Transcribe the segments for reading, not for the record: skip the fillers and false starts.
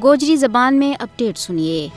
گوجری زبان میں اپڈیٹ سنیے۔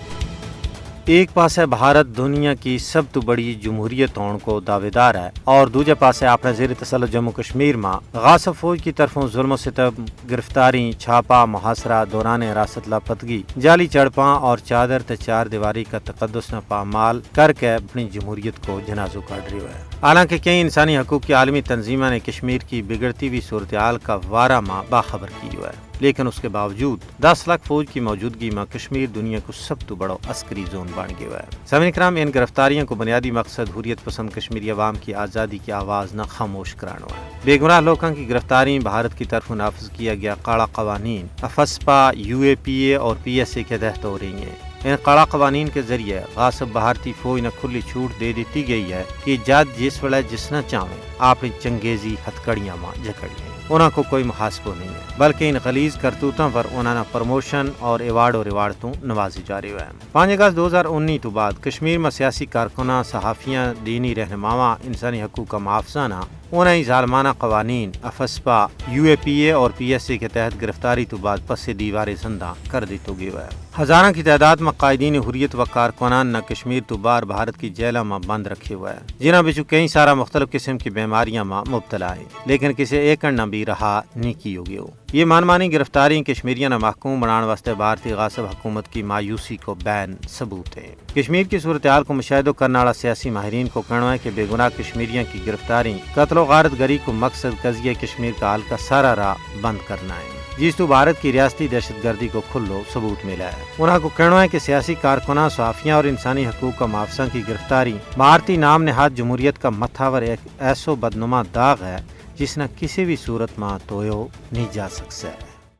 ایک پاس ہے بھارت دنیا کی سب تو بڑی جمہوریت ہون کو دعوے دار ہے اور دوجے پاس ہے اپنے زیر تسلط جموں کشمیر میں غاصب فوج کی طرفوں ظلم و ستم، گرفتاری، چھاپا، محاصرہ، دوران حراست لاپتگی، جعلی چڑپاں اور چادر تے چار دیواری کا تقدس نہ پامال کر کے اپنی جمہوریت کو جنازو کاٹ رہی ہے۔ حالانکہ کئی انسانی حقوق کی عالمی تنظیموں نے کشمیر کی بگڑتی ہوئی صورتحال کا وارہ ماہ باخبر کی ہوا ہے، لیکن اس کے باوجود 10 لاکھ فوج کی موجودگی میں کشمیر دنیا کو سب تو بڑا عسکری زون بن گیا ہے۔ سامعین کرام، ان گرفتاریوں کو بنیادی مقصد حریت پسند کشمیری عوام کی آزادی کی آواز نہ خاموش کرانا ہے۔ بے گناہ لوگوں کی گرفتاری بھارت کی طرف نافذ کیا گیا کالا قوانین افسپا، UAPA اور PSA کے تحت ہو رہی ہیں۔ ان کڑا قوانین کے ذریعے غاصب بھارتی فوج نے کھلی چھوٹ دے دیتی گئی ہے کہ جج جس ویلے جس نہ چاہیں اپنی چنگیزی ہتھکڑیاں ماں جکڑ لیں، انہوں کو کوئی محاسبہ نہیں ہے، بلکہ ان غلیظ کرتوتوں پر انہوں نے پروموشن اور ایوارڈ و ریوارڈوں نوازی جا رہی ہے۔ 5 اگست 2019 تو بعد کشمیر میں سیاسی کارکناں، صحافیاں، دینی رہنماواں، انسانی حقوق کا محافظانہ انہیں ظالمانہ قوانین افسپا، UAPA اور PSA کے تحت گرفتاری تو بعد پس دیوار زندہ کر دی تو گیا ہے۔ ہزاروں کی تعداد میں قائدین حریت و کارکنان نہ کشمیر تو باہر بھارت کی جیلوں میں بند رکھے ہوئے ہیں، جنہاں بچوں کئی سارا مختلف قسم کی بیماریاں میں مبتلا ہیں، لیکن کسی ایک نہ بھی رہا نہیں کی ہوگی ہو۔ یہ مانی گرفتاری کشمیریوں نے محکوم بنانے واسطے بھارتی غاصب حکومت کی مایوسی کو بین ثبوت ہے۔ کشمیر کی صورتحال کو مشاہدہ کرنے والا سیاسی ماہرین کو کہنا ہے کہ بے گناہ کشمیریوں کی گرفتاری، قتل و غارت گری کو مقصد قضیہ کشمیر کا حل کا سارا راہ بند کرنا ہے، جس تو بھارت کی ریاستی دہشت گردی کو کھلو ثبوت ملا ہے۔ انہوں کو کہنا ہے کہ سیاسی کارکناں، صحافیاں اور انسانی حقوق کا محافظوں کی گرفتاری بھارتی نام نہاد جمہوریت کا متھاور ایک ایسو بدنما داغ ہے جس نہ کسی بھی صورت میں دھویا نہیں جا سکتا ہے۔